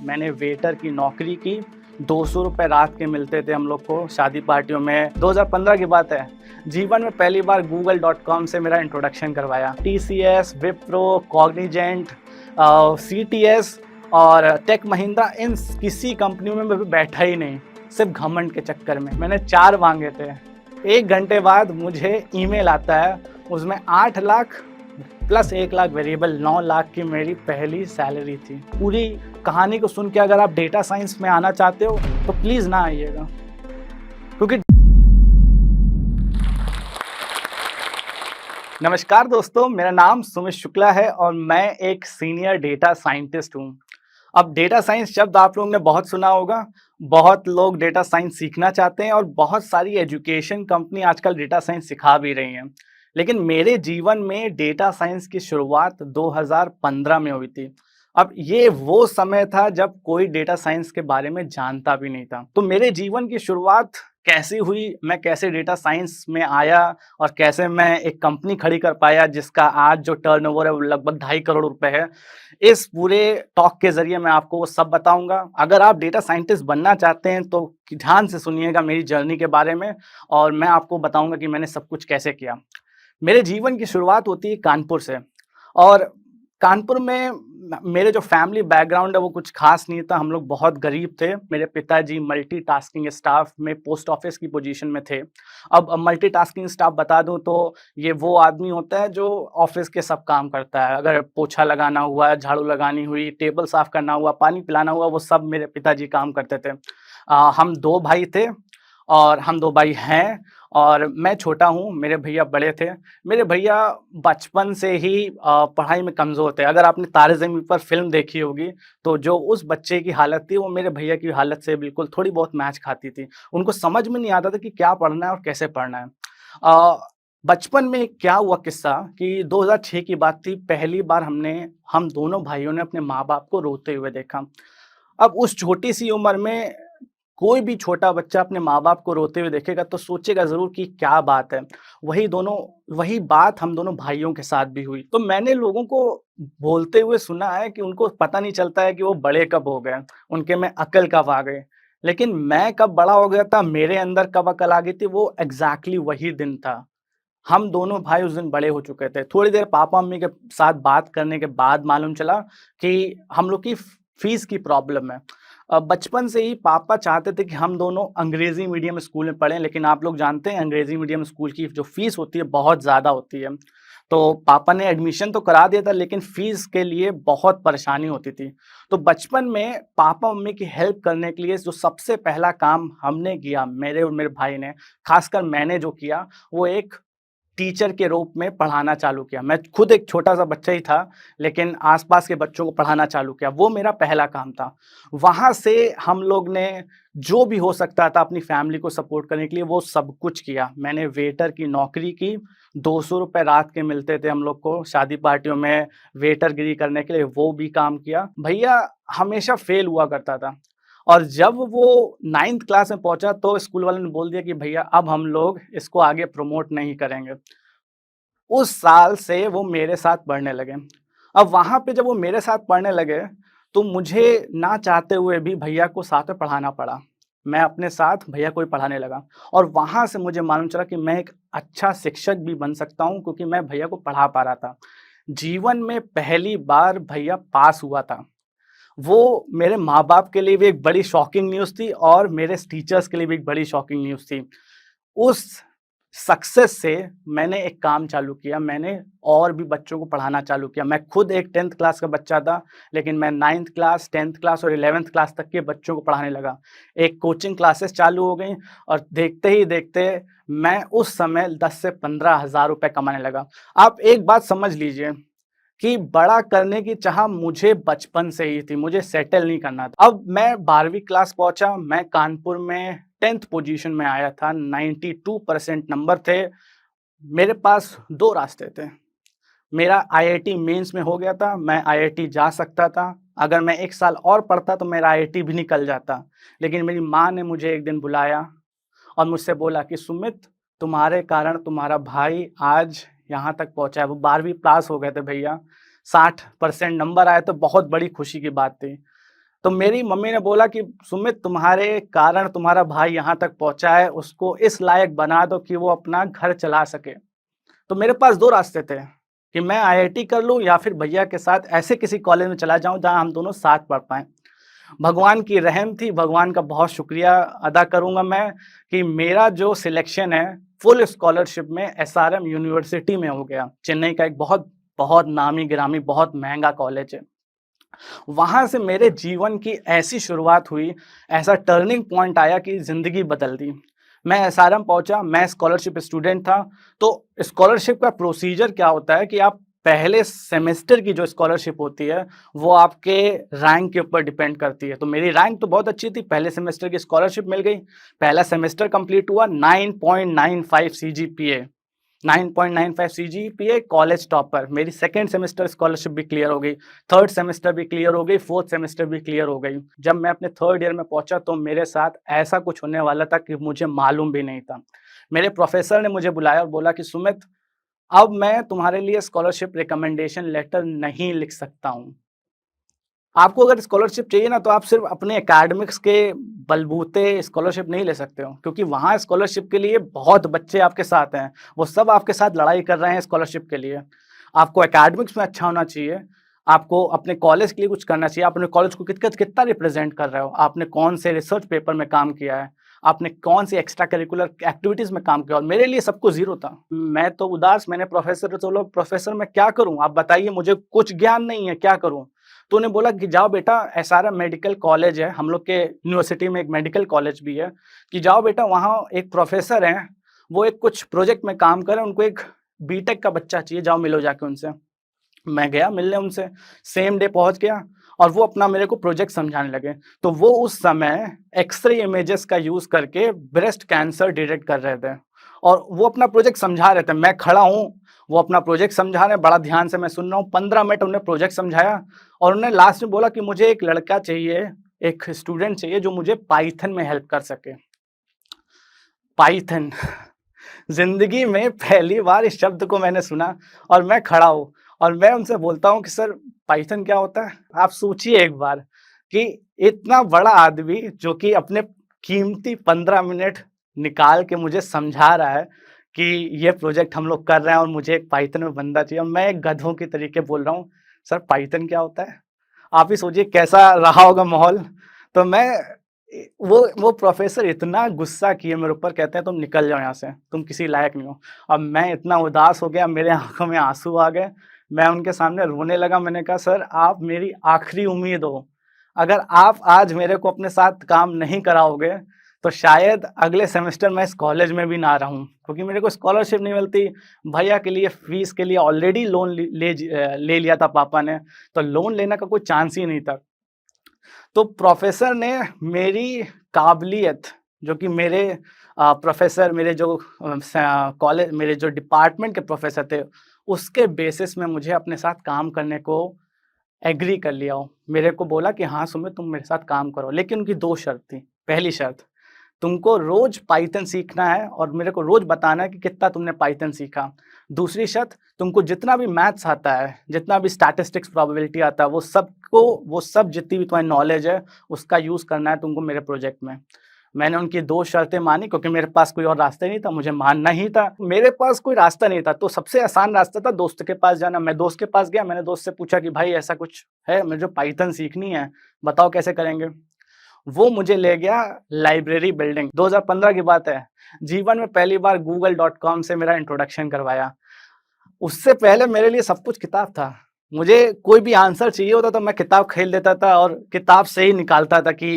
मैंने वेटर की नौकरी की। 200 रुपये रात के मिलते थे हम लोग को शादी पार्टियों में। 2015 की बात है। जीवन में पहली बार google.com से मेरा इंट्रोडक्शन करवाया। TCS, विप्रो, कॉग्निजेंट, CTS और टेक महिंद्रा, इन किसी कंपनियों में मैं बैठा ही नहीं, सिर्फ घमंड के चक्कर में। मैंने 4 मांगे थे। 1 घंटे बाद मुझे ईमेल आता है, उसमें 8 लाख प्लस 1 लाख वेरिएबल, 9 लाख की मेरी पहली सैलरी थी। पूरी कहानी को सुन के अगर आप डेटा साइंस में आना चाहते हो तो प्लीज़ ना आइएगा, क्योंकि नमस्कार दोस्तों, मेरा नाम सुमित शुक्ला है और मैं एक सीनियर डेटा साइंटिस्ट हूँ। अब डेटा साइंस शब्द आप लोगों ने बहुत सुना होगा। बहुत लोग डेटा साइंस सीखना चाहते हैं और बहुत सारी एजुकेशन कंपनी आजकल डेटा साइंस सिखा भी रही हैं। लेकिन मेरे जीवन में डेटा साइंस की शुरुआत 2015 में हुई थी। अब ये वो समय था जब कोई डेटा साइंस के बारे में जानता भी नहीं था। तो मेरे जीवन की शुरुआत कैसी हुई, मैं कैसे डेटा साइंस में आया और कैसे मैं एक कंपनी खड़ी कर पाया जिसका आज जो टर्नओवर है वो लगभग 2.5 करोड़ रुपए है। इस पूरे टॉक के ज़रिए मैं आपको वो सब बताऊँगा। अगर आप डेटा साइंटिस्ट बनना चाहते हैं तो ध्यान से सुनिएगा मेरी जर्नी के बारे में, और मैं आपको बताऊँगा कि मैंने सब कुछ कैसे किया। मेरे जीवन की शुरुआत होती है कानपुर से, और कानपुर में मेरे जो फैमिली बैकग्राउंड है वो कुछ खास नहीं था। हम लोग बहुत गरीब थे। मेरे पिताजी मल्टीटास्किंग स्टाफ में पोस्ट ऑफिस की पोजीशन में थे। अब मल्टीटास्किंग स्टाफ बता दूं तो ये वो आदमी होता है जो ऑफिस के सब काम करता है। अगर पोछा लगाना हुआ, झाड़ू लगानी हुई, टेबल साफ करना हुआ, पानी पिलाना हुआ, वो सब मेरे पिताजी काम करते थे। हम 2 भाई थे और हम 2 भाई हैं, और मैं छोटा हूँ, मेरे भैया बड़े थे। मेरे भैया बचपन से ही पढ़ाई में कमज़ोर थे। अगर आपने तारे ज़मीन पर फ़िल्म देखी होगी, तो जो उस बच्चे की हालत थी, वो मेरे भैया की हालत से बिल्कुल थोड़ी बहुत मैच खाती थी। उनको समझ में नहीं आता था कि क्या पढ़ना है और कैसे पढ़ना है। अ, बचपन में क्या हुआ किस्सा कि 2006 की बात थी, पहली बार हम दोनों भाइयों ने अपने माँ-बाप को रोते हुए देखा। अब उस छोटी-सी उम्र में कोई भी छोटा बच्चा अपने माँ-बाप को रोते हुए देखेगा तो सोचेगा ज़रूर कि क्या बात है। वही बात हम दोनों भाइयों के साथ भी हुई। तो मैंने लोगों को बोलते हुए सुना है कि उनको पता नहीं चलता है कि वो बड़े कब हो गए, उनके में अक्ल कब आ गई। लेकिन मैं कब बड़ा हो गया था, मेरे अंदर कब अक्ल आ गई थी, वो एग्ज़ैक्टली वही दिन था। हम दोनों भाई उस दिन बड़े हो चुके थे। थोड़ी देर पापा-मम्मी के साथ बात करने के बाद मालूम चला कि हम लोग की फ़ीस की प्रॉब्लम है। बचपन से ही पापा चाहते थे कि हम दोनों अंग्रेज़ी मीडियम स्कूल में पढ़ें, लेकिन आप लोग जानते हैं अंग्रेज़ी मीडियम स्कूल की जो फ़ीस होती है बहुत ज़्यादा होती है। तो पापा ने एडमिशन तो करा दिया था, लेकिन फ़ीस के लिए बहुत परेशानी होती थी। तो बचपन में पापा-मम्मी की हेल्प करने के लिए जो सबसे पहला काम हमने किया, मेरे और मेरे भाई ने, ख़ासकर मैंने जो किया, वो एक टीचर के रूप में पढ़ाना चालू किया। मैं खुद एक छोटा-सा बच्चा ही था, लेकिन आस-पास के बच्चों को पढ़ाना चालू किया, वो मेरा पहला काम था। वहाँ से हम लोग ने जो भी हो सकता था अपनी फैमिली को सपोर्ट करने के लिए, वो सब कुछ किया। मैंने वेटर की नौकरी की, 200 रुपए रात के मिलते थे हम लोग को शादी पार्टियों में वेटरगिरी करने के लिए, वो भी काम किया। भैया हमेशा फेल हुआ करता था, और जब वो 9th क्लास में पहुँचा तो स्कूल वालों ने बोल दिया कि भैया अब हम लोग इसको आगे प्रमोट नहीं करेंगे। उस साल से वो मेरे साथ पढ़ने लगे। अब वहाँ पे जब वो मेरे साथ पढ़ने लगे, तो मुझे ना चाहते हुए भी भैया को साथ में पढ़ाना पड़ा। मैं अपने साथ भैया को भी पढ़ाने लगा, और वहाँ से मुझे मालूम चला कि मैं एक अच्छा शिक्षक भी बन सकता हूँ, क्योंकि मैं भैया को पढ़ा पा रहा था। जीवन में पहली बार भैया पास हुआ था। वो मेरे माँ-बाप के लिए भी एक बड़ी शॉकिंग न्यूज़ थी और मेरे टीचर्स के लिए भी एक बड़ी शॉकिंग न्यूज़ थी। उस सक्सेस से मैंने एक काम चालू किया, मैंने और भी बच्चों को पढ़ाना चालू किया। मैं खुद एक 10th क्लास का बच्चा था, लेकिन मैं 9th क्लास, 10th क्लास और 11th क्लास तक के बच्चों को पढ़ाने लगा। एक कोचिंग क्लासेस चालू हो गईं, और देखते ही देखते मैं उस समय 10 से 15 हज़ार रुपए कमाने लगा। आप एक बात समझ लीजिए कि बड़ा करने की चाह मुझे बचपन से ही थी, मुझे सेटल नहीं करना था। अब मैं 12वीं क्लास पहुँचा, मैं कानपुर में 10th पोजीशन में आया था, 92% नंबर थे। मेरे पास 2 रास्ते थे। मेरा आईआईटी मेंस में हो गया था, मैं आईआईटी जा सकता था। अगर मैं 1 साल और पढ़ता तो मेरा आईआईटी भी निकल जाता। लेकिन मेरी माँ ने मुझे एक दिन बुलाया और मुझसे बोला कि सुमित, तुम्हारे कारण तुम्हारा भाई आज यहाँ तक पहुँचा है। वो 12वीं पास हो गए थे भैया, 60% नंबर आए तो बहुत बड़ी खुशी की बात थी। तो मेरी मम्मी ने बोला कि सुमित, तुम्हारे कारण तुम्हारा भाई यहाँ तक पहुँचा है, उसको इस लायक बना दो कि वो अपना घर चला सके। तो मेरे पास 2 रास्ते थे कि मैं आईआईटी कर लूँ या फिर भैया के साथ ऐसे किसी कॉलेज में चला जाऊँ जहाँ हम दोनों साथ पढ़ पाएँ। भगवान की रहम थी, भगवान का बहुत शुक्रिया अदा करूँगा मैं कि मेरा जो सिलेक्शन है फुल स्कॉलरशिप में एसआरएम यूनिवर्सिटी में हो गया। चेन्नई का एक बहुत, बहुत नामी-गिरामी, बहुत महँगा कॉलेज है। वहाँ से मेरे जीवन की ऐसी शुरुआत हुई, ऐसा टर्निंग पॉइंट आया कि ज़िंदगी बदल दी। मैं एसआरएम पहुँचा, मैं स्कॉलरशिप स्टूडेंट था, तो स्कॉलरशिप का प्रोसीजर क्या होता है कि आप पहले सेमेस्टर की जो स्कॉलरशिप होती है, वो आपके रैंक के ऊपर डिपेंड करती है। तो मेरी रैंक तो बहुत अच्छी थी, पहले सेमेस्टर की स्कॉलरशिप मिल गई, पहला सेमेस्टर कंप्लीट हुआ, 9.95 सीजीपीए। 9.95 CGPA, college topper. मेरी सेकंड सेमेस्टर स्कॉलरशिप भी क्लियर हो गई, थर्ड सेमेस्टर भी क्लियर हो गई, फोर्थ सेमेस्टर भी क्लियर हो गई। जब मैं अपने थर्ड ईयर में पहुंचा तो मेरे साथ ऐसा कुछ होने वाला था कि मुझे मालूम भी नहीं था। मेरे प्रोफेसर ने मुझे बुलाया और बोला कि सुमित, अब मैं तुम्हारे लिए स्कॉलरशिप रिकमेंडेशन लेटर नहीं लिख सकता हूँ। आपको अगर स्कॉलरशिप चाहिए ना, तो आप सिर्फ अपने एकेडमिक्स के बलबूते स्कॉलरशिप नहीं ले सकते हो, क्योंकि वहाँ स्कॉलरशिप के लिए बहुत बच्चे आपके साथ हैं, वो सब आपके साथ लड़ाई कर रहे हैं स्कॉलरशिप के लिए। आपको एकेडमिक्स में अच्छा होना चाहिए, आपको अपने कॉलेज के लिए कुछ करना चाहिए, आप अपने कॉलेज को कितना रिप्रेजेंट कर रहे हो, आपने कौन से रिसर्च पेपर में काम किया है, आपने कौन सी एक्स्ट्रा करिकुलर एक्टिविटीज़ में काम किया। और मेरे लिए सब कुछ ज़ीरो था। मैं तो उदास, मैंने प्रोफेसर से बोला, प्रोफेसर मैं क्या करूँ? आप बताइए, मुझे कुछ ज्ञान नहीं है, क्या करूँ? तो उन्होंने बोला कि जाओ बेटा, एसआरएम मेडिकल कॉलेज है, हम लोग के यूनिवर्सिटी में एक मेडिकल कॉलेज भी है, कि जाओ बेटा, वहाँ एक प्रोफेसर हैं, वो एक कुछ प्रोजेक्ट में काम कर रहे हैं, उनको एक बीटेक का बच्चा चाहिए, जाओ मिलो जाके उनसे। मैं गया मिलने उनसे, सेम डे पहुँच गया और वो अपना मेरे को प्रोजेक्ट समझाने लगे। तो वो उस समय एक्स-रे इमेजेस का यूज़ करके ब्रेस्ट कैंसर डिटेक्ट कर रहे थे और वो अपना प्रोजेक्ट समझा रहे थे। मैं खड़ा हूँ, वो अपना प्रोजेक्ट समझा रहे हैं, बड़ा ध्यान से मैं सुन रहा हूँ। 15 मिनट उन्होंने प्रोजेक्ट समझाया और उन्होंने लास्ट में बोला कि मुझे एक लड़का चाहिए, एक स्टूडेंट चाहिए जो मुझे पाइथन में हेल्प कर सके। पाइथन ज़िंदगी में पहली बार इस शब्द को मैंने सुना और मैं खड़ा हूँ और मैं उनसे बोलता हूँ कि सर, पाइथन क्या होता है? आप सोचिए एक बार कि इतना बड़ा आदमी जो कि अपने कीमती 15 मिनट निकाल के मुझे समझा रहा है कि ये प्रोजेक्ट हम लोग कर रहे हैं और मुझे एक पाइथन में बंदा चाहिए और मैं एक गधों के तरीके बोल रहा हूँ, सर पाइथन क्या होता है? आप ही सोचिए कैसा रहा होगा माहौल। तो मैं वो प्रोफ़ेसर इतना गुस्सा किए मेरे ऊपर, कहते हैं तुम निकल जाओ यहाँ से, तुम किसी लायक नहीं हो। अब मैं इतना उदास हो गया, मेरे आँखों में आँसू आ गए, मैं उनके सामने रोने लगा। मैंने कहा सर, आप मेरी आखिरी उम्मीद हो, अगर आप आज मेरे को अपने साथ काम नहीं कराओगे, तो शायद अगले सेमेस्टर मैं इस कॉलेज में भी ना रहूँ, क्योंकि मेरे को स्कॉलरशिप नहीं मिलती। भैया के लिए फ़ीस के लिए ऑलरेडी लोन ले लिया था पापा ने, तो लोन लेने का कोई चांस ही नहीं था। तो प्रोफ़ेसर ने मेरी काबिलियत, जो कि मेरे प्रोफ़ेसर, मेरे जो कॉलेज, मेरे जो डिपार्टमेंट के प्रोफ़ेसर थे, उसके बेसिस में मुझे अपने साथ काम करने को एग्री कर लिया हो। मेरे को बोला कि हाँ सुमित, तुम मेरे साथ काम करो, लेकिन उनकी 2 शर्त थी। पहली शर्त, तुमको रोज़ पाइथन सीखना है और मेरे को रोज़ बताना है कि कितना तुमने पाइथन सीखा। दूसरी शर्त, तुमको जितना भी मैथ्स आता है, जितना भी स्टैटिस्टिक्स, प्रोबेबिलिटी आता है, वो सब जितनी भी तुम्हारी नॉलेज है, उसका यूज़ करना है तुमको मेरे प्रोजेक्ट में। मैंने उनकी 2 शर्तें मानी, क्योंकि मेरे पास कोई और रास्ता ही नहीं था, मुझे मानना ही था। मेरे पास कोई रास्ता नहीं था, तो सबसे आसान रास्ता था दोस्त के पास जाना। मैं दोस्त के पास गया, मैंने दोस्त से पूछा कि भाई ऐसा कुछ है, मुझे पाइथन सीखनी है, बताओ कैसे करेंगे? वो मुझे ले गया लाइब्रेरी बिल्डिंग, 2015 की बात है। जीवन में पहली बार google.com से मेरा इंट्रोडक्शन करवाया। उससे पहले मेरे लिए सब कुछ किताब था। मुझे कोई भी आंसर चाहिए होता तो मैं किताब खरीद लेता था और किताब से ही निकालता था कि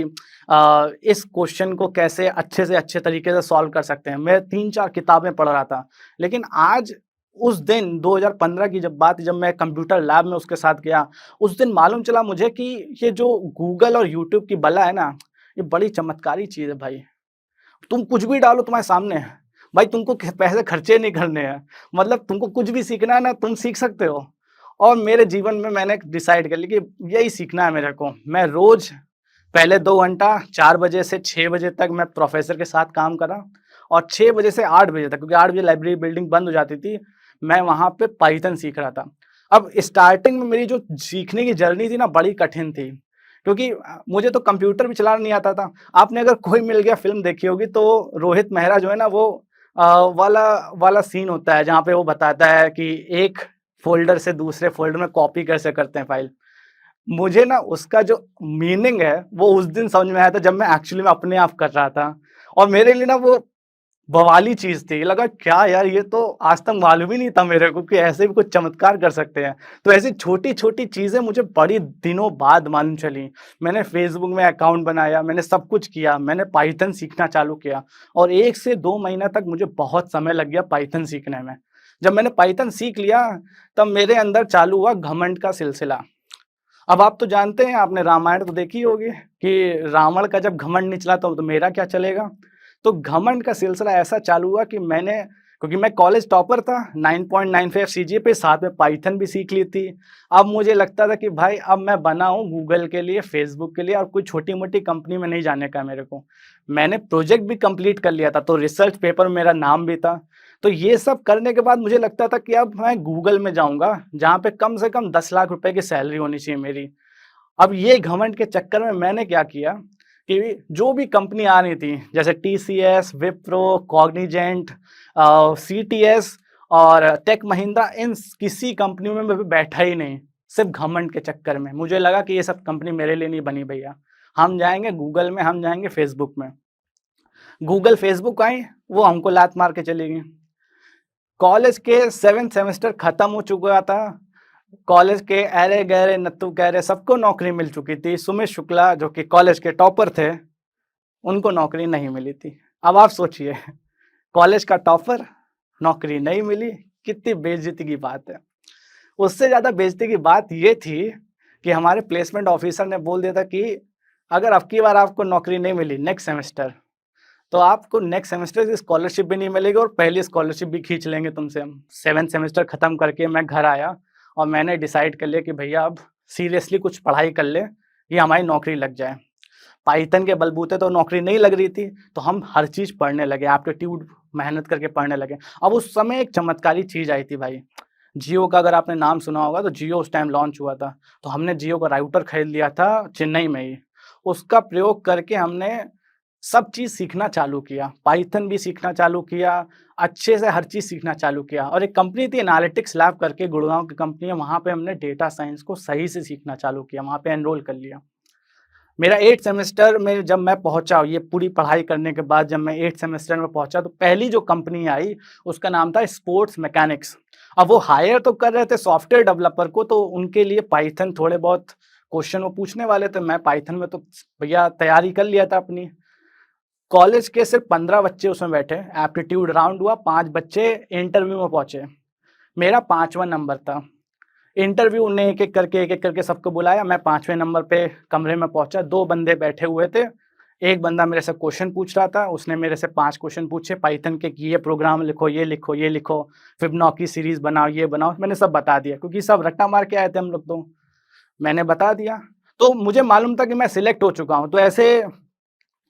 इस क्वेश्चन को कैसे अच्छे से अच्छे तरीके से सॉल्व कर सकते हैं। मैं 3-4 किताबें पढ़ रहा था। लेकिन आज, उस दिन 2015 की जब बात, जब मैं कंप्यूटर लैब में उसके साथ गया, उस दिन मालूम चला मुझे कि ये जो गूगल और यूट्यूब की बला है ना, ये बड़ी चमत्कारी चीज़ है भाई। तुम कुछ भी डालो तुम्हारे सामने है। भाई तुमको पैसे खर्चे नहीं करने हैं, मतलब तुमको कुछ भी सीखना है ना, तुम सीख सकते हो। और मेरे जीवन में मैंने डिसाइड कर लिया कि यही सीखना है मेरे को। मैं रोज पहले 2 घंटा 4 बजे से 6 बजे तक मैं प्रोफेसर के साथ काम करा और 6 बजे से 8 बजे तक, क्योंकि 8 बजे लाइब्रेरी बिल्डिंग बंद हो जाती थी, मैं वहाँ पे पाइथन सीख रहा था। अब स्टार्टिंग में मेरी जो सीखने की जर्नी थी ना, बड़ी कठिन थी, क्योंकि मुझे तो कंप्यूटर भी चलाना नहीं आता था। आपने अगर कोई मिल गया फ़िल्म देखी होगी तो रोहित मेहरा जो है ना वो अ, वाला वाला सीन होता है जहाँ पे वो बताता है कि एक फ़ोल्डर से दूसरे फ़ोल्डर में कॉपी कैसे करते हैं फ़ाइल। मुझे ना उसका जो मीनिंग है वो उस दिन समझ में आया था जब मैं एक्चुअली में अपने आप कर रहा था। और मेरे लिए ना वो बवाली चीज़ थी। लगा क्या यार, ये तो आज तक मालूम ही नहीं था मेरे को कि ऐसे भी कुछ चमत्कार कर सकते हैं। तो ऐसी छोटी-छोटी चीज़ें मुझे बड़ी दिनों बाद मालूम चली। मैंने फ़ेसबुक में अकाउंट बनाया, मैंने सब कुछ किया, मैंने पाइथन सीखना चालू किया और 1 से 2 महीना तक मुझे बहुत समय लग गया पाइथन सीखने में। जब मैंने पाइथन सीख लिया, तब मेरे अंदर चालू हुआ घमंड का सिलसिला। अब आप तो जानते हैं, आपने रामायण तो देखी होगी कि रावण का जब घमंड निचला तो मेरा क्या चलेगा? तो घमंड का सिलसिला ऐसा चालू हुआ कि मैंने, क्योंकि मैं कॉलेज टॉपर था, 9.95 सीजीपीए साथ में पाइथन भी सीख ली थी। अब मुझे लगता था कि भाई अब मैं बना हूँ गूगल के लिए, फेसबुक के लिए और कोई छोटी-मोटी कंपनी में नहीं जाने का मेरे को। मैंने प्रोजेक्ट भी कंप्लीट कर लिया था, तो रिसर्च पेपर में मेरा नाम भी था। तो ये सब करने के बाद मुझे लगता था कि अब मैं गूगल में जाऊँगा, जहाँ पे कम से कम 10 लाख रुपए की सैलरी होनी चाहिए मेरी। अब ये घमंड के चक्कर में मैंने क्या किया कि जो भी कंपनी आ रही थी, जैसे टीसीएस, विप्रो, कॉग्निजेंट, सीटीएस और टेक महिंद्रा, इन किसी कंपनी में मैं बैठा ही नहीं, सिर्फ घमंड के चक्कर में। मुझे लगा कि ये सब कंपनी मेरे लिए नहीं बनी भैया। हम जाएँगे गूगल में, हम जाएँगे फेसबुक में। गूगल, फेसबुक आई, वो हमको लात मार के चली गई। कॉलेज के 7th सेमेस्टर खत्म हो चुका था। कॉलेज के ऐरे-गैरे, नत्थू-कैरे सबको नौकरी मिल चुकी थी। सुमित शुक्ला जो कि कॉलेज के टॉपर थे, उनको नौकरी नहीं मिली थी। अब आप सोचिए, कॉलेज का टॉपर, नौकरी नहीं मिली, कितनी बेइज़्ज़ती की बात है। उससे ज़्यादा बेइज़्ज़ती की बात ये थी कि हमारे प्लेसमेंट ऑफिसर ने बोल दिया था कि अगर अब की बार आपको नौकरी नहीं मिली नेक्स्ट सेमेस्टर, तो आपको नेक्स्ट सेमेस्टर की स्कॉलरशिप भी नहीं मिलेगी और पहली स्कॉलरशिप भी खींच लेंगे तुमसे हम। 7th सेमेस्टर खत्म करके मैं घर आया और मैंने डिसाइड कर लिया कि भैया अब सीरियसली कुछ पढ़ाई कर ले, ये हमारी नौकरी लग जाए। पाइथन के बलबूते तो नौकरी नहीं लग रही थी, तो हम हर चीज़ पढ़ने लगे, एप्टीट्यूड मेहनत करके पढ़ने लगे। अब उस समय एक चमत्कारी चीज़ आई थी भाई, जियो का अगर आपने नाम सुना होगा तो जियो उस टाइम लॉन्च हुआ था। तो हमने जियो का राउटर खरीद लिया था चेन्नई में ही। उसका प्रयोग करके हमने सब चीज़ सीखना चालू किया, पाइथन भी सीखना चालू किया, अच्छे से हर चीज़ सीखना चालू किया और एक कंपनी थी एनालिटिक्स लैब करके, गुड़गाँव की कंपनी है, वहाँ पे हमने डेटा साइंस को सही से सीखना चालू किया, वहाँ पे एनरोल कर लिया। मेरा 8th सेमेस्टर में जब मैं पहुँचा, ये पूरी पढ़ाई करने के बाद जब मैं 8th सेमेस्टर में पहुँचा, तो पहली जो कंपनी आई, उसका नाम था स्पोर्ट्स मैकेनिक्स। अब वो हायर तो कर रहे थे सॉफ्टवेयर डेवलपर को, तो उनके लिए पाइथन थोड़े बहुत क्वेश्चन वो पूछने वाले थे। मैं पाइथन में तो भैया तैयारी कर लिया था अपनी। कॉलेज के सिर्फ 15 बच्चे उसमें बैठे, एप्टीट्यूड राउंड हुआ, 5 बच्चे इंटरव्यू में पहुँचे। मेरा 5वां नंबर था। इंटरव्यू ने एक-एक करके सबको बुलाया, मैं 5वें नंबर पे कमरे में पहुँचा, 2 बंदे बैठे हुए थे। एक बंदा मेरे से क्वेश्चन पूछ रहा था, उसने मेरे से 5 क्वेश्चन पूछे पाइथन के कि ये प्रोग्राम लिखो, ये लिखो, ये लिखो, फिबोनाची सीरीज़ बनाओ, ये बनाओ। मैंने सब बता दिया क्योंकि सब रट्टा मार के आए थे हम लोग तो। मैंने बता दिया, तो मुझे मालूम था कि मैं सिलेक्ट हो चुका हूँ। तो ऐसे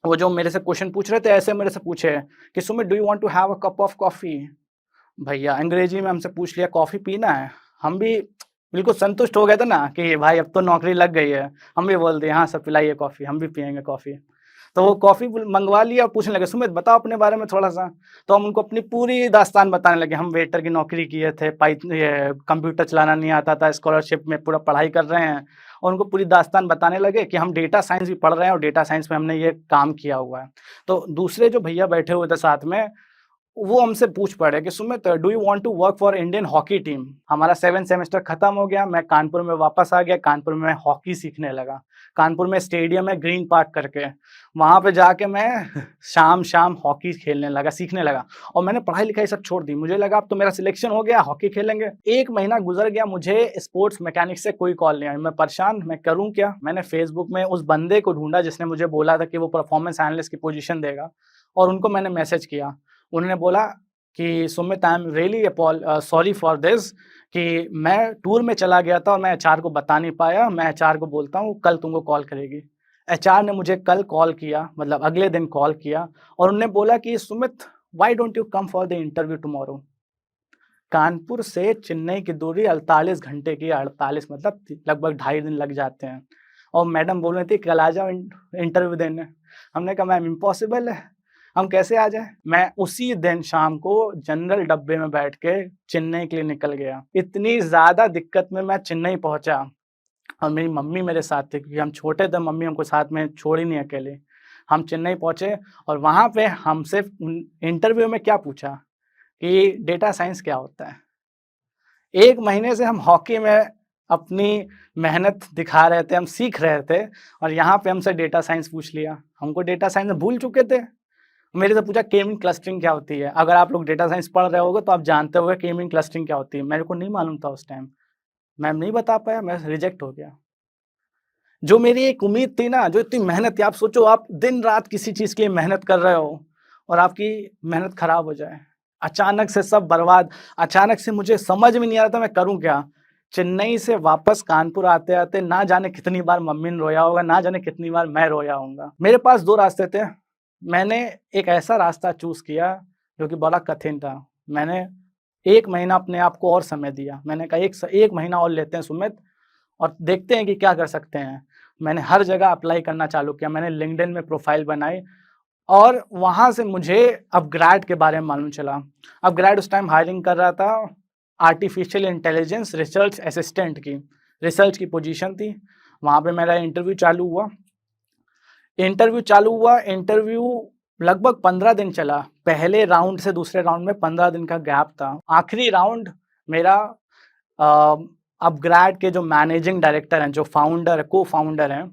वो जो मेरे से क्वेश्चन पूछ रहे थे, ऐसे मेरे से पूछे कि Sumit, do you want to have a cup of coffee? भैया अंग्रेजी में हमसे पूछ लिया, कॉफ़ी पीना है? हम भी बिल्कुल संतुष्ट हो गए थे ना कि भाई अब तो नौकरी लग गई है। हम भी बोल दिए, हाँ सर पिलाइए कॉफ़ी, हम भी पिएँगे कॉफ़ी। तो वो कॉफ़ी मँगवा लिया और पूछने लगे, सुमित बताओ अपने बारे में थोड़ा-सा। तो हम उनको अपनी पूरी दास्तान बताने लगे। हम वेटर की नौकरी किए थे, ये कंप्यूटर चलाना नहीं आता था, स्कॉलरशिप में पूरा पढ़ाई कर रहे हैं और उनको पूरी दास्तान बताने लगे कि हम डेटा साइंस भी पढ़ रहे हैं और डेटा साइंस में हमने ये काम किया हुआ है। तो दूसरे जो भैया बैठे हुए थे साथ में, वो हमसे पूछ पड़े कि Sumit, do you want to work for Indian hockey team? हमारा 7th सेमेस्टर खत्म हो गया, मैं कानपुर में वापस आ गया, कानपुर में मैं हॉकी सीखने लगा। कानपुर में स्टेडियम है ग्रीन पार्क करके, वहाँ पे जाके मैं शाम-शाम हॉकी खेलने लगा, सीखने लगा और मैंने पढ़ाई-लिखाई सब छोड़ दी। मुझे लगा अब तो मेरा सिलेक्शन हो गया, हॉकी खेलेंगे। 1 महीना गुज़र गया, मुझे स्पोर्ट्स मैकेनिक्स से कोई कॉल नहीं आई। मैं परेशान, मैं करूँ क्या? मैंने फेसबुक में उस बंदे को ढूँढा जिसने मुझे बोला था कि वो परफॉर्मेंस एनालिस्ट की पोज़ीशन देगा और उनको मैंने मैसेज किया। उन्होंने बोला कि Sumit, I am really sorry for this कि मैं टूर में चला गया था और मैं एचआर को बता नहीं पाया। मैं एचआर को बोलता हूँ कल तुमको कॉल करेगी। एचआर ने मुझे कल कॉल किया, मतलब अगले दिन कॉल किया और उन्होंने बोला कि Sumit, why don't you come for the interview tomorrow? Kanpur से चेन्नई की दूरी 48 घंटे की है, 48 मतलब लगभग ढाई दिन लग जाते हैं। और मैडम बोल रही थी कल आ जाओ इंटरव्यू देने। हमने कहा मैम इम्पॉसिबल है, हम कैसे आ जाएँ? मैं उसी दिन शाम को जनरल डब्बे में बैठ के चेन्नई के लिए निकल गया। इतनी ज़्यादा दिक्कत में मैं चेन्नई पहुँचा और मेरी मम्मी मेरे साथ थी क्योंकि हम छोटे थे, मम्मी हमको साथ में छोड़ी नहीं अकेले। हम चेन्नई पहुँचे और वहाँ पे हमसे इंटरव्यू में क्या पूछा कि डेटा साइंस क्या होता है? 1 महीने से हम हॉकी में अपनी मेहनत दिखा रहे थे, हम सीख रहे थे और यहाँ पे हमसे डेटा साइंस पूछ लिया। हमको डेटा साइंस में भूल चुके थे। मेरे से पूछा के मीन क्लस्टरिंग क्या होती है? अगर आप लोग डेटा साइंस पढ़ रहे होगे तो आप जानते होंगे के मीन क्लस्टरिंग क्या होती है। मेरे को नहीं मालूम था उस टाइम। मैं नहीं बता पाया, मैं रिजेक्ट हो गया। जो मेरी एक उम्मीद थी ना, जो इतनी मेहनत थी, आप सोचो आप दिन-रात किसी चीज़ के लिए मेहनत कर रहे हो और आपकी मेहनत खराब हो जाए। अचानक से सब बर्बाद, अचानक से मुझे समझ में नहीं आ रहा था मैं करूँ क्या? चेन्नई से वापस कानपुर आते-आते ना जाने कितनी बार मम्मी ने रोया होगा, ना जाने कितनी बार मैं रोया होऊँगा। मेरे पास 2 रास्ते थे। मैंने एक ऐसा रास्ता चूज़ किया जो कि बड़ा कठिन था। मैंने 1 महीना अपने आप को और समय दिया। मैंने कहा 1 महीना और लेते हैं सुमित और देखते हैं कि क्या कर सकते हैं। मैंने हर जगह अप्लाई करना चालू किया। मैंने लिंक्डइन में प्रोफ़ाइल बनाई और वहाँ से मुझे अपग्रेड के बारे में मालूम चला। अपग्रेड उस टाइम हायरिंग कर रहा था आर्टिफ़िशियल इंटेलिजेंस रिसर्च असिस्टेंट की, रिसर्च की पोजीशन थी। वहाँ पे मेरा इंटरव्यू लगभग 15 दिन चला। पहले राउंड से दूसरे राउंड में 15 दिन का गैप था। आखिरी राउंड मेरा अ, अपग्रेड के जो मैनेजिंग डायरेक्टर हैं, जो को-फाउंडर हैं,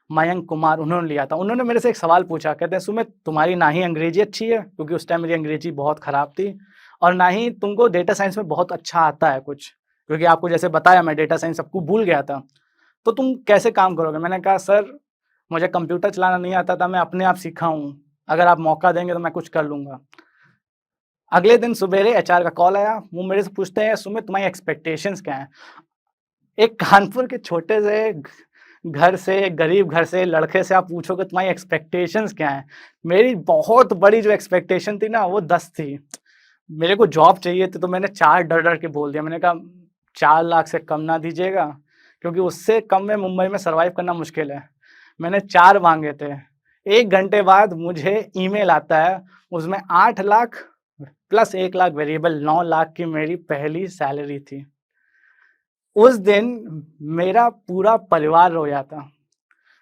मयंक कुमार, उन्होंने लिया था। उन्होंने मेरे से एक सवाल पूछा, कहते हैं सुमित तुम्हारी ना ही अंग्रेज़ी अच्छी है, क्योंकि उस टाइम मेरी अंग्रेज़ी बहुत ख़राब थी और ना ही तुमको डेटा साइंस में बहुत अच्छा आता है कुछ, क्योंकि आपको जैसे बताया मैं डेटा साइंस सबको भूल गया था। तो तुम कैसे काम करोगे? मैंने कहा सर मुझे कंप्यूटर चलाना नहीं आता था, मैं अपने आप सीखा हूँ। अगर आप मौका देंगे तो मैं कुछ कर लूँगा। अगले दिन सुबेरे एचआर का कॉल आया, वो मेरे से पूछते हैं सुमित तुम्हारी एक्सपेक्टेशंस क्या हैं? एक कानपुर के छोटे से घर से, गरीब घर से लड़के से आप पूछोगे तुम्हारी एक्सपेक्टेशंस क्या हैं? मेरी बहुत बड़ी जो एक्सपेक्टेशन थी ना वो 10 थी। मेरे को जॉब चाहिए थी तो मैंने 4 डर-डर के बोल दिया। मैंने कहा 4 लाख से कम ना दीजिएगा, क्योंकि उससे कम में मुंबई में सर्वाइव करना मुश्किल है। मैंने 4 माँगे थे। 1 घंटे बाद मुझे ईमेल आता है, उसमें 8 लाख प्लस 1 लाख वेरिएबल 9 लाख की मेरी पहली सैलरी थी। उस दिन मेरा पूरा परिवार रोया था।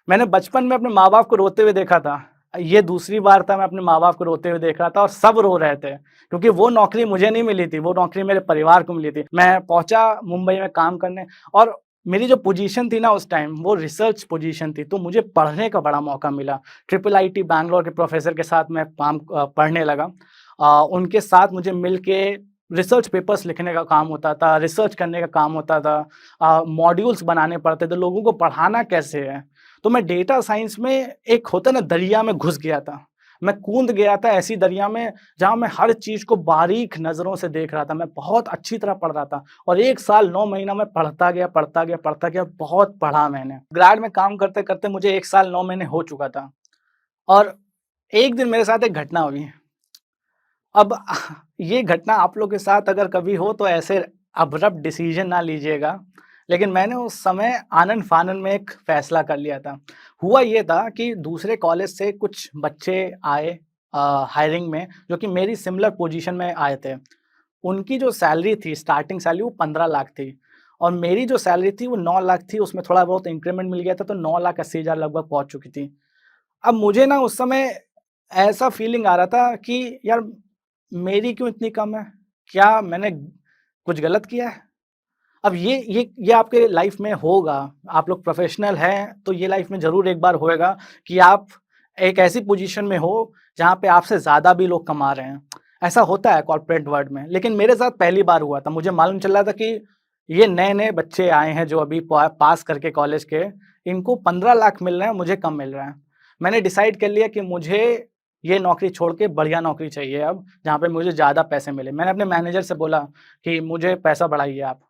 मैंने बचपन में अपने माँ-बाप को रोते हुए देखा था। ये दूसरी बार था मैं अपने माँ-बाप को रोते हुए देख रहा था और सब रो रहे थे, क्योंकि वो नौकरी मुझे नहीं मिली थी, वो नौकरी मेरे परिवार को मिली थी। मैं पहुँचा मुंबई में काम करने और मेरी जो पोज़ीशन थी ना उस टाइम, वो रिसर्च पोज़ीशन थी, तो मुझे पढ़ने का बड़ा मौका मिला। ट्रिपल आईटी बैंगलोर के प्रोफ़ेसर के साथ मैं पढ़ने लगा। उनके साथ मुझे मिल के रिसर्च पेपर्स लिखने का काम होता था, रिसर्च करने का काम होता था, मॉड्यूल्स बनाने पड़ते थे, लोगों को पढ़ाना कैसे है। तो मैं डेटा साइंस में एक होता है ना दरिया में घुस गया था। मैं कूद गया था ऐसी दरिया में जहाँ मैं हर चीज़ को बारीक नज़रों से देख रहा था। मैं बहुत अच्छी तरह पढ़ रहा था और 1 साल 9 महीना मैं पढ़ता गया, बहुत पढ़ा मैंने। ग्रेड में काम करते-करते मुझे 1 साल 9 महीने हो चुका था और एक दिन मेरे साथ एक घटना हुई। अब ये घटना आप लोग के साथ अगर कभी हो तो ऐसे अब्रप्ट डिसीजन ना लीजिएगा। लेकिन मैंने उस समय आनन-फानन में एक फ़ैसला कर लिया था। हुआ ये था कि दूसरे कॉलेज से कुछ बच्चे आए हायरिंग में जो कि मेरी सिमिलर पोज़ीशन में आए थे। उनकी जो सैलरी थी स्टार्टिंग सैलरी वो 15 लाख थी और मेरी जो सैलरी थी वो 9 लाख थी, उसमें थोड़ा बहुत इंक्रीमेंट मिल गया था तो 9 लाख 80 हज़ार लगभग पहुँच चुकी थी। अब मुझे ना उस समय ऐसा फीलिंग आ रहा था कि यार मेरी क्यों इतनी कम है? क्या मैंने कुछ गलत किया है? अब ये आपके लाइफ़ में होगा, आप लोग प्रोफ़ेशनल हैं, तो ये लाइफ़ में ज़रूर एक बार होएगा कि आप एक ऐसी पोज़ीशन में हो, जहाँ पे आपसे ज़्यादा भी लोग कमा रहे हैं। ऐसा होता है कॉर्पोरेट वर्ल्ड में, लेकिन मेरे साथ पहली बार हुआ था। मुझे मालूम चल रहा था कि ये नए-नए बच्चे आए हैं जो अभी पास करके कॉलेज के, इनको 15 लाख मिल रहे हैं, मुझे कम मिल रहा है। मैंने डिसाइड कर लिया कि मुझे ये नौकरी छोड़ के बढ़िया नौकरी चाहिए अब, जहाँ पे मुझे ज़्यादा पैसे मिले। मैंने अपने मैनेजर से बोला कि मुझे पैसा बढ़ाइए आप।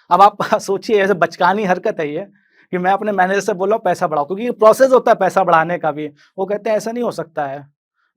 अब आप सोचिए ऐसे बचकानी हरकत है ये, कि मैं अपने मैनेजर से बोल रहा हूँ पैसा बढ़ाओ, क्योंकि प्रोसेस होता है पैसा बढ़ाने का भी। वो कहते हैं ऐसा नहीं हो सकता है।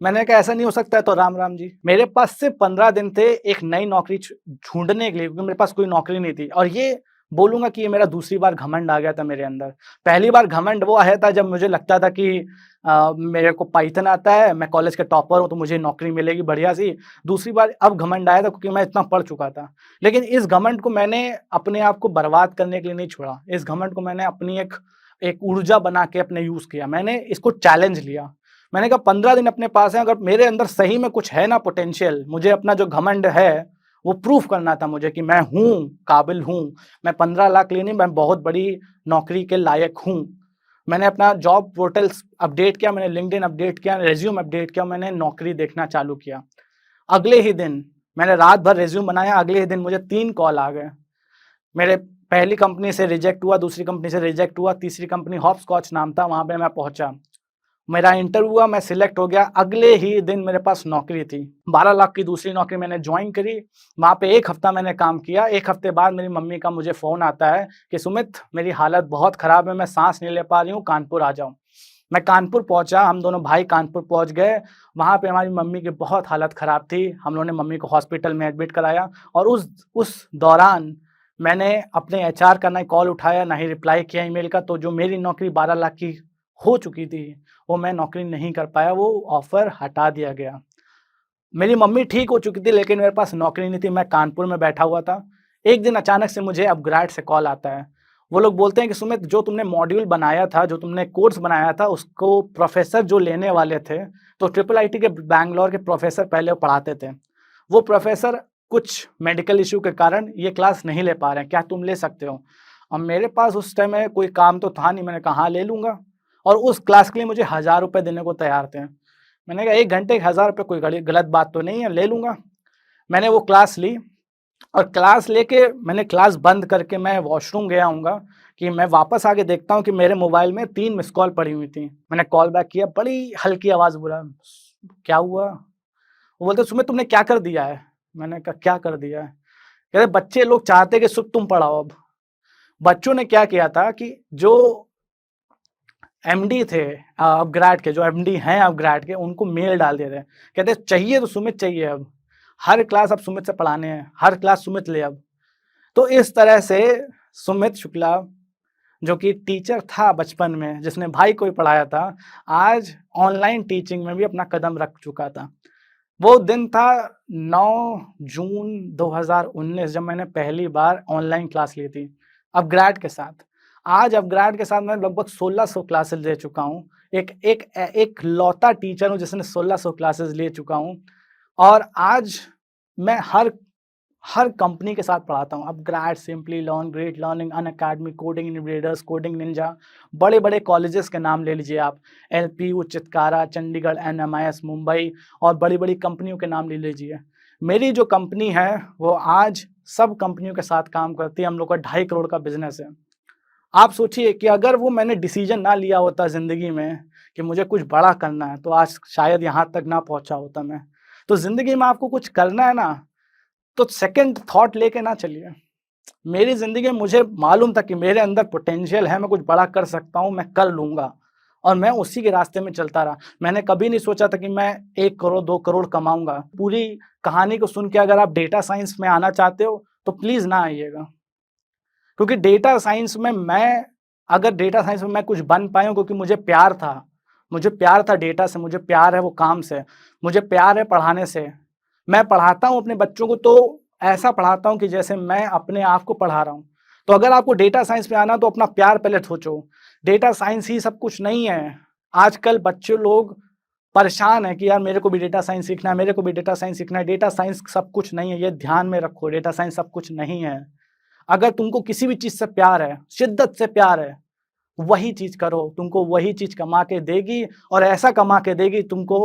मैंने कहा ऐसा नहीं हो सकता है तो राम-राम जी। मेरे पास सिर्फ़ 15 दिन थे एक नई नौकरी ढूँढने के लिए, क्योंकि मेरे पास कोई नौकरी नहीं थी और ये बोलूँगा कि ये मेरा दूसरी बार घमंड आ गया था मेरे अंदर। पहली बार घमंड वो आया था जब मुझे लगता था कि मेरे को पाइथन आता है, मैं कॉलेज का टॉपर हूँ तो मुझे नौकरी मिलेगी बढ़िया-सी। दूसरी बार अब घमंड आया था क्योंकि मैं इतना पढ़ चुका था। लेकिन इस घमंड को मैंने अपने आप को बर्बाद करने के लिए नहीं छोड़ा। इस घमंड को मैंने अपनी एक एक ऊर्जा बना के अपने यूज़ किया। मैंने इसको चैलेंज लिया। मैंने कहा 15 दिन अपने पास हैं, अगर मेरे अंदर सही में कुछ है ना पोटेंशियल, मुझे अपना जो घमंड है, वो प्रूफ करना था मुझे कि मैं हूँ, काबिल हूँ। मैं 15 लाख लिए नहीं, मैं बहुत बड़ी नौकरी के लायक हूँ। मैंने अपना जॉब पोर्टल्स अपडेट किया, मैंने लिंक्डइन अपडेट किया, रिज़्यूम अपडेट किया, मैंने नौकरी देखना चालू किया। अगले ही दिन मैंने रात भर रिज़्यूम बनाया, अगले ही दिन मुझे 3 कॉल आ गए। मेरे पहली कंपनी से रिजेक्ट हुआ, दूसरी कंपनी से रिजेक्ट हुआ, तीसरी कंपनी हॉपस्कॉच नाम था, वहाँ पे मैं पहुँचा। मेरा इंटरव्यू हुआ, मैं सिलेक्ट हो गया, अगले ही दिन मेरे पास नौकरी थी। 12 लाख की दूसरी नौकरी मैंने जॉइन करी, वहाँ पे 1 हफ्ता मैंने काम किया। 1 हफ्ते बाद मेरी मम्मी का मुझे फ़ोन आता है कि सुमित, मेरी हालत बहुत ख़राब है, मैं साँस नहीं ले पा रही हूँ, कानपुर आ जाओ। मैं कानपुर पहुँचा, हम दोनों भाई कानपुर पहुँच गए। वहाँ पे हमारी मम्मी की बहुत हालत ख़राब थी। हम लोगों ने मम्मी को हॉस्पिटल में एडमिट कराया और उस दौरान मैंने अपने एचआर का ना कॉल उठाया, ना ही रिप्लाई किया ईमेल का। तो जो मेरी नौकरी 12 लाख की हो चुकी थी, वो मैं नौकरी नहीं कर पाया, वो ऑफ़र हटा दिया गया। मेरी मम्मी ठीक हो चुकी थी लेकिन मेरे पास नौकरी नहीं थी, मैं कानपुर में बैठा हुआ था। एक दिन अचानक से मुझे अपग्रेड से कॉल आता है। वो लोग बोलते हैं कि सुमित, जो तुमने मॉड्यूल बनाया था, जो तुमने कोर्स बनाया था, उसको प्रोफ़ेसर जो लेने वाले थे, तो ट्रिपल आईटी के बैंगलोर के प्रोफ़ेसर पहले वो पढ़ाते थे। वो प्रोफ़ेसर कुछ मेडिकल इश्यू के कारण ये क्लास नहीं ले पा रहे हैं, क्या तुम ले सकते हो? अब मेरे पास उस टाइम में कोई काम तो था नहीं, मैंने कहा हाँ, ले लूँगा। और उस क्लास के लिए मुझे ₹1000 देने को तैयार थे। मैंने कहा 1 घंटे के ₹1000 कोई गलत बात तो नहीं है, ले लूँगा। मैंने वो क्लास ली और क्लास लेके मैंने क्लास बंद करके मैं वॉशरूम गया हूँगा कि मैं वापस आके देखता हूँ कि मेरे मोबाइल में 3 मिस्ड कॉल पड़ी हुई थी। मैंने कॉल बैक किया, बड़ी हल्की आवाज़ बोला, क्या हुआ? वो बोलते, सुमित तुमने क्या कर दिया है? मैंने कहा क्या कर दिया है? कह रहे बच्चे लोग चाहते हैं कि सिर्फ़ तुम पढ़ाओ अब। बच्चों ने क्या किया था कि जो एमडी थे अपग्रेड के, जो एमडी हैं अपग्रेड के, उनको मेल डाल दिए थे। कहते चाहिए तो सुमित चाहिए अब। हर क्लास अब सुमित से पढ़ाने हैं, हर क्लास सुमित ले अब। तो इस तरह से सुमित शुक्ला, जो कि टीचर था बचपन में, जिसने भाई को भी पढ़ाया था, आज ऑनलाइन टीचिंग में भी अपना कदम रख चुका था। वो दिन था 9 जून 2019 जब मैंने पहली बार ऑनलाइन क्लास ली थी, अपग्रेड के साथ। आज अपग्रेड के साथ मैं लगभग 1600 क्लासेस ले चुका हूँ। एक लौता टीचर हूँ जिसने 1600 क्लासेस ले चुका हूँ और आज मैं हर कंपनी के साथ पढ़ाता हूँ। Upgrade, simply learn, great learning, Unacademy, coding innovators, coding Ninja, बड़े-बड़े कॉलेजेस के नाम ले लीजिए आप। एलपीयू, चितकारा, चंडीगढ़, एनएमआईएस, मुंबई और बड़ी-बड़ी कंपनियों के नाम ले लीजिए। मेरी जो कंपनी है, वो आज सब कंपनियों के साथ काम करती है। हम लोग का 2.5 करोड़ का बिज़नेस है। आप सोचिए कि अगर वो मैंने डिसीजन ना लिया होता ज़िंदगी में कि मुझे कुछ बड़ा करना है, तो आज शायद यहाँ तक ना पहुँचा होता मैं। तो ज़िंदगी में आपको कुछ करना है ना, तो सेकंड थॉट लेके ना चलिए। मेरी ज़िंदगी में मुझे मालूम था कि मेरे अंदर पोटेंशियल है, मैं कुछ बड़ा कर सकता हूँ, मैं कर लूँगा और मैं उसी के रास्ते में चलता रहा। मैंने कभी नहीं सोचा था कि मैं 1 करोड़, 2 करोड़ कमाऊँगा। पूरी कहानी को सुन के अगर आप डेटा साइंस में आना चाहते हो, तो प्लीज़ ना आइएगा। क्योंकि डेटा साइंस में मैं कुछ बन पाया हूँ क्योंकि मुझे प्यार था। मुझे प्यार था डेटा से, मुझे प्यार है वो काम से, मुझे प्यार है पढ़ाने से। मैं पढ़ाता हूँ अपने बच्चों को तो ऐसा पढ़ाता हूँ कि जैसे मैं अपने आप को पढ़ा रहा हूँ। तो अगर आपको डेटा साइंस में आना तो अपना प्यार पहले सोचो। डेटा साइंस ही सब कुछ नहीं है। आजकल बच्चे लोग परेशान हैं कि यार मेरे को भी डेटा साइंस सीखना है, मेरे को भी डेटा साइंस सीखना है। डेटा साइंस सब कुछ नहीं है, ये ध्यान में रखो, डेटा साइंस सब कुछ नहीं है। अगर तुमको किसी भी चीज़ से प्यार है, शिद्दत से प्यार है, वही चीज़ करो, तुमको वही चीज़ कमा के देगी और ऐसा कमा के देगी तुमको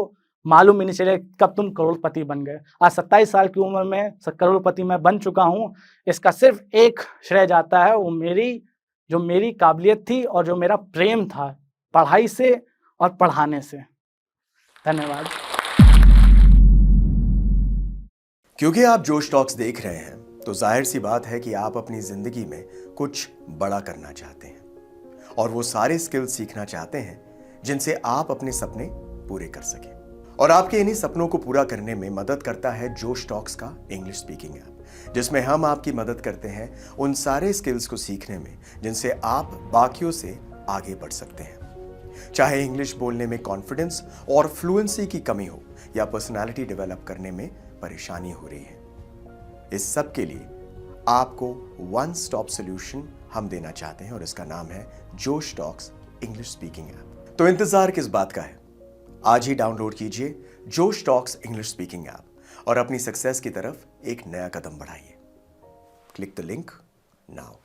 मालूम ही नहीं चले कब तुम करोड़पति बन गए। आज 27 साल की उम्र में करोड़पति मैं बन चुका हूँ। इसका सिर्फ़ एक श्रेय जाता है, वो मेरी काबिलियत थी और जो मेरा प्रेम था पढ़ाई से और पढ़ाने से। धन्यवाद। क्योंकि आप जोश टॉक्स देख रहे हैं तो जाहिर सी बात है कि आप अपनी जिंदगी में कुछ बड़ा करना चाहते हैं और वो सारे स्किल्स सीखना चाहते हैं जिनसे आप अपने सपने पूरे कर सकें। और आपके इन्हीं सपनों को पूरा करने में मदद करता है जोश टॉक्स का इंग्लिश स्पीकिंग ऐप, जिसमें हम आपकी मदद करते हैं उन सारे स्किल्स को सीखने में जिनसे आप बाकियों से आगे बढ़ सकते हैं। चाहे इंग्लिश बोलने में कॉन्फिडेंस और फ्लुएंसी की कमी हो या पर्सनालिटी डेवलप करने में परेशानी हो रही है, इस सब के लिए आपको वन स्टॉप सॉल्यूशन हम देना चाहते हैं और इसका नाम है जोश टॉक्स इंग्लिश स्पीकिंग ऐप। तो इंतजार किस बात का है? आज ही डाउनलोड कीजिए जोश टॉक्स इंग्लिश स्पीकिंग ऐप और अपनी सक्सेस की तरफ एक नया कदम बढ़ाइए। Click the link now.